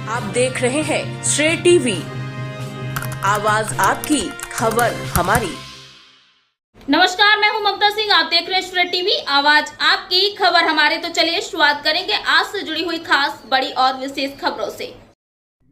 आप देख रहे हैं श्रेय टीवी, आवाज आपकी, खबर हमारी। नमस्कार, मैं हूं ममता सिंह। आप देख रहे हैं श्रेय टीवी, आवाज आपकी, खबर हमारे। तो चलिए शुरुआत करेंगे आज से जुड़ी हुई खास, बड़ी और विशेष खबरों से।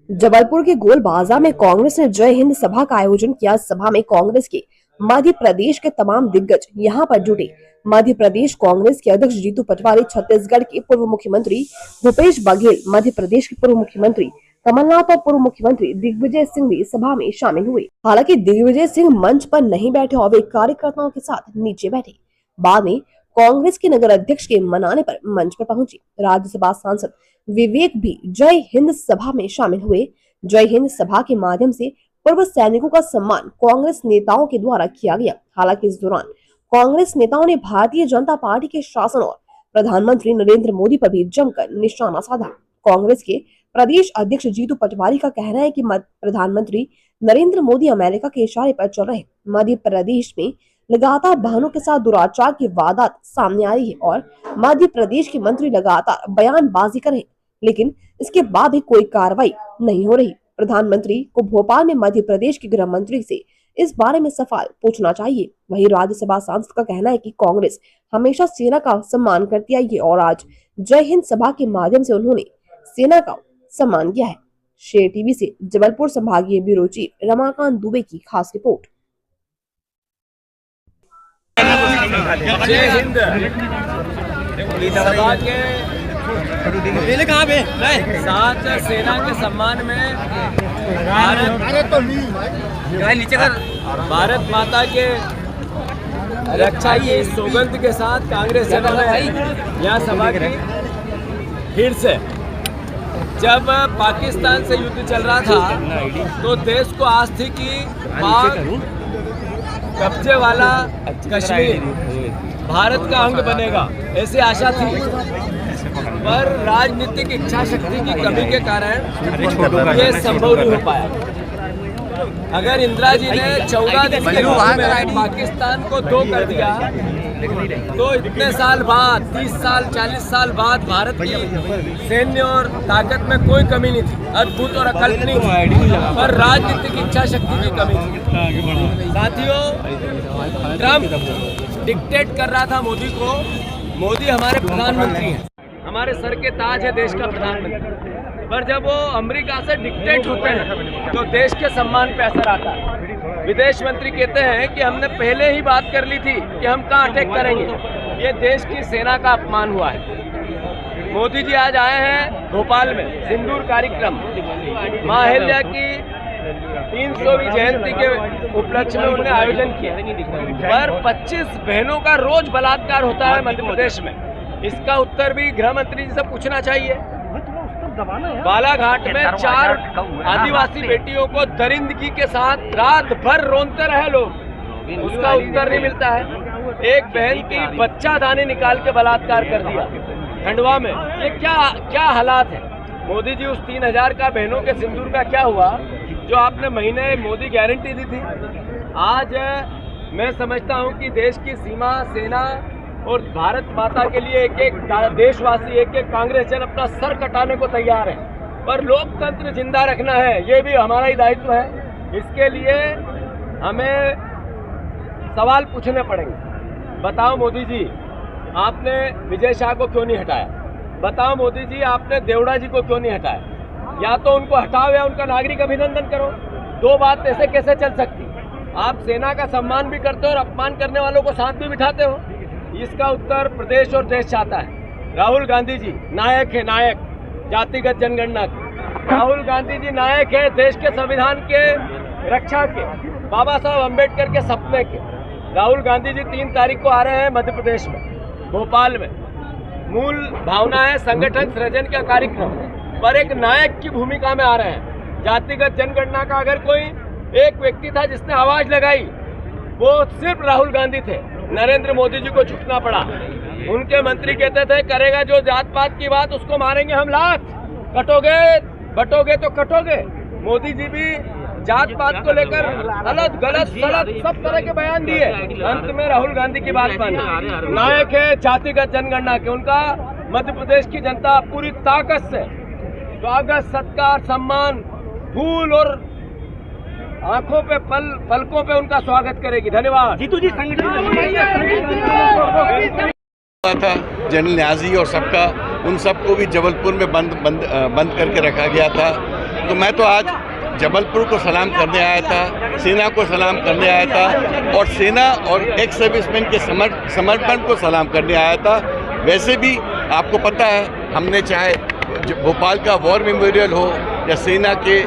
जबलपुर के गोल बाजार में कांग्रेस ने जय हिंद सभा का आयोजन किया। सभा में कांग्रेस के मध्य प्रदेश के तमाम दिग्गज यहां पर जुटे। मध्य प्रदेश कांग्रेस के अध्यक्ष जीतू पटवारी, छत्तीसगढ़ के पूर्व मुख्यमंत्री भूपेश बघेल, मध्य प्रदेश के पूर्व मुख्यमंत्री कमलनाथ और पूर्व मुख्यमंत्री दिग्विजय सिंह भी सभा में शामिल हुए। हालांकि दिग्विजय सिंह मंच पर नहीं बैठे और वे कार्यकर्ताओं के साथ नीचे बैठे। बाद में कांग्रेस के नगर अध्यक्ष के मनाने पर मंच पर पहुंचे। राज्यसभा सांसद विवेक भी जय हिंद सभा में शामिल हुए। जय हिंद सभा के माध्यम से पूर्व सैनिकों का सम्मान कांग्रेस नेताओं के द्वारा किया गया। हालांकि इस दौरान कांग्रेस नेताओं ने भारतीय जनता पार्टी के शासन और प्रधानमंत्री नरेंद्र मोदी पर भी जमकर निशाना साधा। कांग्रेस के प्रदेश अध्यक्ष जीतू पटवारी का कहना है कि प्रधानमंत्री नरेंद्र मोदी अमेरिका के इशारे पर चल रहे। मध्य प्रदेश में लगातार बहनों के साथ दुराचार की वारदात सामने आ रही है और मध्य प्रदेश के मंत्री लगातार बयानबाजी कर रहे हैं, लेकिन इसके बाद भी कोई कार्रवाई नहीं हो रही। प्रधानमंत्री को भोपाल में मध्य प्रदेश के गृह मंत्री से इस बारे में सवाल पूछना चाहिए। वहीं राज्यसभा सांसद का कहना है कि कांग्रेस हमेशा सेना का सम्मान करती आई है और आज जय हिंद सभा के माध्यम से उन्होंने सेना का सम्मान किया है। श्रेय टीवी से जबलपुर संभागीय ब्यूरो चीफ रमाकांत दुबे की खास रिपोर्ट। जय हिंद सभा के साथ सेना के सम्मान में भारत माता के रक्षा की सौगंध के साथ कांग्रेस सेना ने यहाँ सभा की। फिर से जब पाकिस्तान से युद्ध चल रहा था तो देश को आस थी कि पाक कब्जे वाला कश्मीर भारत का अंग बनेगा, ऐसी आशा थी। पर राजनीतिक इच्छा शक्ति की कमी के कारण ये संभव नहीं हो पाया। अगर इंदिरा जी ने 14 दिन के में पाकिस्तान को 2 कर दिया तो इतने साल बाद, 30 साल 40 साल बाद भारत की सैन्य और ताकत में कोई कमी नहीं थी, अद्भुत और अकल्पनीय थी, पर राजनीतिक इच्छा शक्ति की कमी थी। साथियों, ट्रंप डिक्टेट कर रहा था मोदी को। मोदी हमारे प्रधानमंत्री हैं, हमारे सर के ताज है देश का प्रधानमंत्री, पर जब वो अमेरिका से डिक्टेट होते हैं तो देश के सम्मान पे असर आता है। विदेश मंत्री कहते हैं कि हमने पहले ही बात कर ली थी कि हम कहाँ अटैक करेंगे। ये देश की सेना का अपमान हुआ है। मोदी जी आज आए हैं भोपाल में सिंदूर कार्यक्रम, माँ अहिल्या की 300वीं जयंती के उपलक्ष्य में उन्होंने आयोजन किया। पर 25 बहनों का रोज बलात्कार होता है मध्य प्रदेश में। इसका उत्तर भी गृह मंत्री जी से पूछना चाहिए। बालाघाट में 4 आदिवासी बेटियों को दरिंदगी के साथ रात भर रोनते रहे लोग, उसका उत्तर नहीं मिलता है। एक बहन की बच्चा दाने निकाल के बलात्कार कर दिया खंडवा में। ये क्या हालात है। मोदी जी, उस 3000 का बहनों के सिंदूर का क्या हुआ जो आपने महीने मोदी गारंटी दी थी। आज मैं समझता हूँ कि देश की सीमा, सेना और भारत माता के लिए एक एक देशवासी, एक एक कांग्रेसजन अपना सर कटाने को तैयार है, पर लोकतंत्र जिंदा रखना है, ये भी हमारा ही दायित्व है। इसके लिए हमें सवाल पूछने पड़ेंगे। बताओ मोदी जी, आपने विजय शाह को क्यों नहीं हटाया? बताओ मोदी जी, आपने देवड़ा जी को क्यों नहीं हटाया? या तो उनको हटाओ या उनका नागरिक अभिनंदन करो। 2 बात ऐसे कैसे चल सकती? आप सेना का सम्मान भी करते हो और अपमान करने वालों को साथ भी बिठाते हो। इसका उत्तर प्रदेश और देश चाहता है। राहुल गांधी जी नायक है, नायक जातिगत जनगणना के। राहुल गांधी जी नायक है देश के संविधान के रक्षा के, बाबा साहब अम्बेडकर के सपने के। राहुल गांधी जी 3 तारीख को आ रहे हैं मध्य प्रदेश में, भोपाल में। मूल भावना है संगठन सृजन का कार्यक्रम, पर एक नायक की भूमिका में आ रहे हैं। जातिगत जनगणना का अगर कोई एक व्यक्ति था जिसने आवाज लगाई, वो सिर्फ राहुल गांधी थे। नरेंद्र मोदी जी को झुकना पड़ा। उनके मंत्री कहते थे करेगा जो जात पात की बात उसको मारेंगे हम लात, कटोगे बटोगे तो कटोगे। मोदी जी भी जात पात को लेकर गलत गलत सलत सब तरह के बयान दिए। अंत में राहुल गांधी की बात मानी। नायक है जातिगत जनगणना के, उनका मध्य प्रदेश की जनता पूरी ताकत से स्वागत, सत्कार, सम्मान, फूल और आंखों पे पलकों पे उनका स्वागत करेगी। धन्यवाद। जीतू जी, था जनरल न्याजी और सबका, उन सबको भी जबलपुर में बंद करके रखा गया था। तो मैं तो आज जबलपुर को सलाम करने आया था, सेना को सलाम करने आया था और सेना और एक्स सर्विसमैन के समर्पण को सलाम करने आया था। वैसे भी आपको पता है, हमने चाहे भोपाल का वॉर मेमोरियल हो या सेना के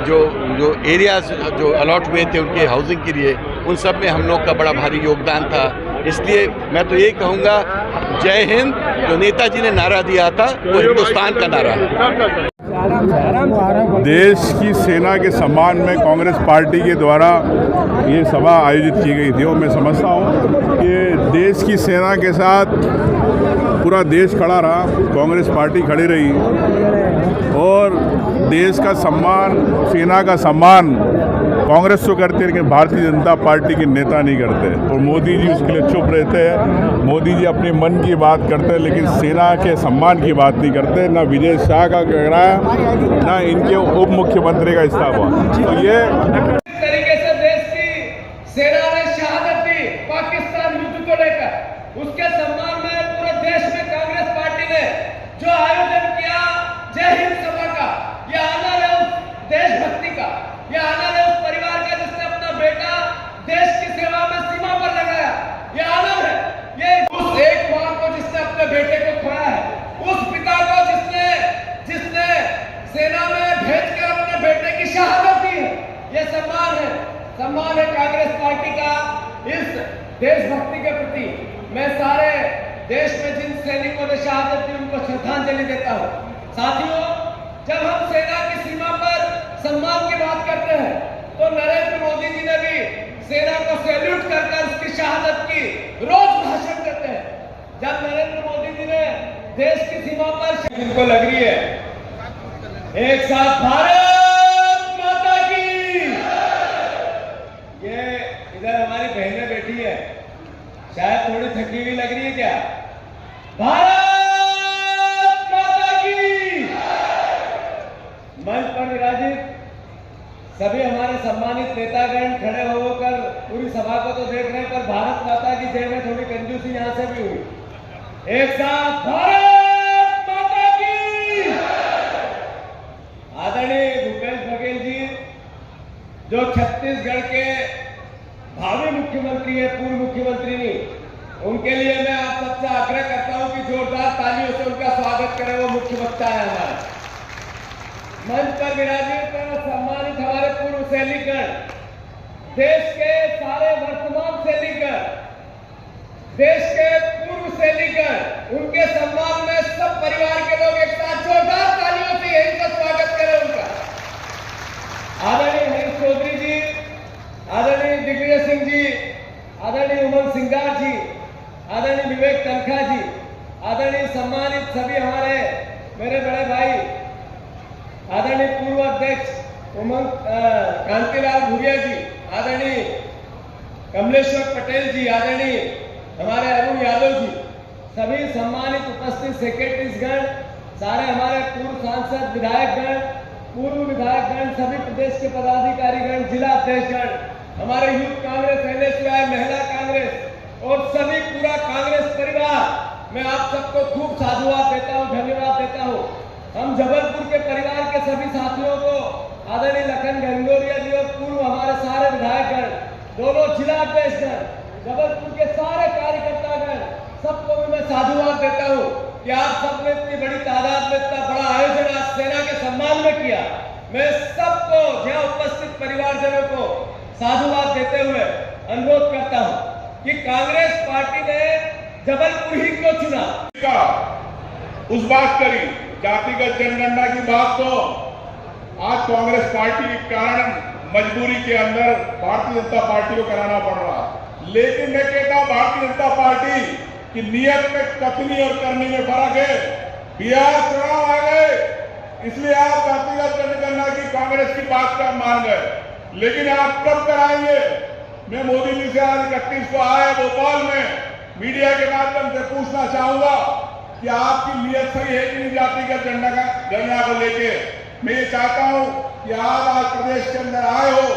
जो एरियाज जो अलॉट हुए थे उनके हाउसिंग के लिए, उन सब में हम लोग का बड़ा भारी योगदान था। इसलिए मैं तो ये कहूँगा, जय हिंद जो नेताजी ने नारा दिया था वो हिंदुस्तान का नारा है। देश की सेना के सम्मान में कांग्रेस पार्टी के द्वारा ये सभा आयोजित की गई थी और मैं समझता हूँ कि देश की सेना के साथ पूरा देश खड़ा रहा, कांग्रेस पार्टी खड़ी रही और देश का सम्मान, सेना का सम्मान कांग्रेस तो करते हैं लेकिन भारतीय जनता पार्टी के नेता नहीं करते और मोदी जी उसके लिए चुप रहते हैं। मोदी जी अपने मन की बात करते हैं लेकिन सेना के सम्मान की बात नहीं करते। ना विजय शाह का कह रहा है, ना इनके उप मुख्यमंत्री का इस्तीफा। तो ये तरीके से देश की सेना ने शहादत दी पाकिस्तान युद्ध को लेकर, उसके सम्मान में पूरे देश में कांग्रेस पार्टी ने जो आयोजन किया जय हिंद सभा का, यह आनंद है उस देशभक्ति का, यह आनंद है उस परिवार का जिसने अपना बेटा देश की सेवा में सीमा पर लगाया। यह आनंद है, ये उस एक मां को जिसने अपने बेटे को खोया है, उस पिता को जिसने सेना में भेजकर अपने बेटे की शहादत दी है। यह सम्मान है कांग्रेस पार्टी का इस देशभक्ति के प्रति। मैं सारे देश में जिन सैनिकों ने शहादत दी उनको श्रद्धांजलि देता हूँ। साथियों, जब हम सेना की सीमा पर सम्मान की बात करते हैं तो नरेंद्र मोदी जी ने भी सेना को सैल्यूट कर उसकी शहादत की रोज भाषण करते हैं। जब नरेंद्र मोदी जी ने देश की सीमा पर इनको लग रही है, एक साथ भारत माता की, ये इधर हमारी बहनें बैठी है, शायद थोड़ी थकी हुई लग रही है क्या? भारत माता की। मंच पर विराजित सभी हमारे सम्मानित नेतागण खड़े होकर पूरी सभा को तो देख रहे हैं, पर भारत माता की जय में थोड़ी कंजूसी यहां से भी हुई। एक साथ भारत माता की। आदरणीय भूपेश बघेल जी जो छत्तीसगढ़ के भावी मुख्यमंत्री है, पूर्व मुख्यमंत्री नहीं, उनके लिए मैं आप सबसे आग्रह करता हूं कि जोरदार तालियों से उनका स्वागत करें। वो मुख्य वक्ता है हमारा। मंच पर विराजित सम्मानित हमारे पूर्व सैनिकगण, देश के सारे वर्तमान सैनिकगण, देश के पूर्व सैनिकगण, उनके सम्मान में सब परिवार के लोग एक साथ जोरदार तालियों से यही का स्वागत करें उनका। आदरणीय हरीश चौधरी जी, आदरणीय दिग्विजय सिंह जी, आदरणीय उमंग सिंगार जी, आदरणीय विवेक तनखा जी, आदरणीय सम्मानित सभी हमारे मेरे बड़े भाई, आदरणीय पूर्व अध्यक्ष कांतिलाल भूरिया जी, आदरणीय कमलेश्वर पटेल जी, आदरणीय हमारे अरुण यादव जी, सभी सम्मानित उपस्थित सेक्रेटरीजगण, सारे हमारे पूर्व सांसद विधायकगण, पूर्व विधायकगण, सभी प्रदेश के पदाधिकारीगण, जिला अध्यक्षगण, हमारे यूथ कांग्रेस, NSUI, महिला कांग्रेस और सभी पूरा कांग्रेस परिवार, मैं आप सबको खूब साधुवाद देता हूँ, धन्यवाद देता हूँ। हम जबलपुर के परिवार के सभी साथियों को, आदरणीय लखन गंगोरिया जी और पूर्व हमारे सारे विधायकगण, दोनों जिला अध्यक्षगण, जबलपुर के सारे कार्यकर्तागण, सबको भी मैं साधुवाद देता हूँ कि आप सबने इतनी बड़ी तादाद में इतना बड़ा आयोजन आज सेना के सम्मान में किया। मैं सबको, यहाँ उपस्थित परिवारजनों को साधुवाद देते हुए अनुरोध करता हूँ कि कांग्रेस पार्टी ने जबलपुर ही क्यों चुना। उस बात करी जातिगत जनगणना की बात तो आज कांग्रेस पार्टी के कारण मजबूरी के अंदर भारतीय जनता पार्टी को कराना पड़ रहा। लेकिन मैं कहता हूं भारतीय जनता पार्टी की नीयत में कथनी और करनी में फर्क है। बिहार चुनाव आ गए, इसलिए आप जातिगत जनगणना की कांग्रेस की बात का मान गए, लेकिन आप कब कराएंगे? मैं मोदी जी से आज 31 को आया भोपाल में मीडिया के माध्यम से पूछना चाहूंगा कि आपकी नीयत सही है कि नहीं जातिगत जनगणना जनगणना को लेके मैं ये चाहता हूँ कि आज प्रदेश के अंदर आए हो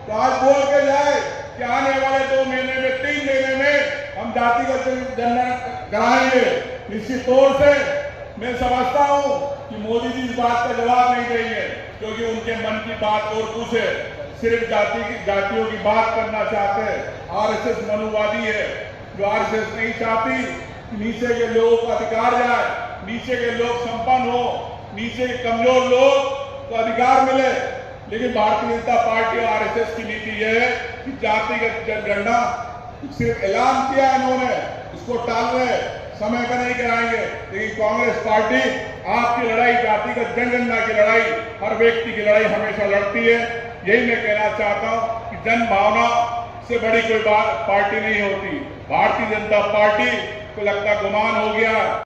तो आज बोल के जाए कि आने वाले 2 महीने में 3 महीने में हम जातिगत जनगणना कराएंगे। निश्चित तौर से मैं समझता हूँ कि मोदी जी इस बात का जवाब नहीं देंगे क्योंकि उनके मन की बात और कुछ है, सिर्फ जातियों की बात करना चाहते हैं। आरएसएस मनुवादी है, जो आरएसएस नहीं चाहती कि नीचे के लोगों को अधिकार जाए, नीचे के लोग संपन्न हो, नीचे के कमजोर लोग को अधिकार मिले। लेकिन भारतीय जनता पार्टी और आरएसएस की नीति यह है कि जातिगत जनगणना सिर्फ ऐलान किया इन्होंने, इसको टाल रहे, समय पर नहीं कराएंगे। लेकिन कांग्रेस पार्टी आपकी लड़ाई, जातिगत जनगणना की लड़ाई, हर व्यक्ति की लड़ाई हमेशा लड़ती है। यही मैं कहना चाहता हूं कि जन भावना से बड़ी कोई बात पार्टी नहीं होती। भारतीय जनता पार्टी को लगता गुमान हो गया।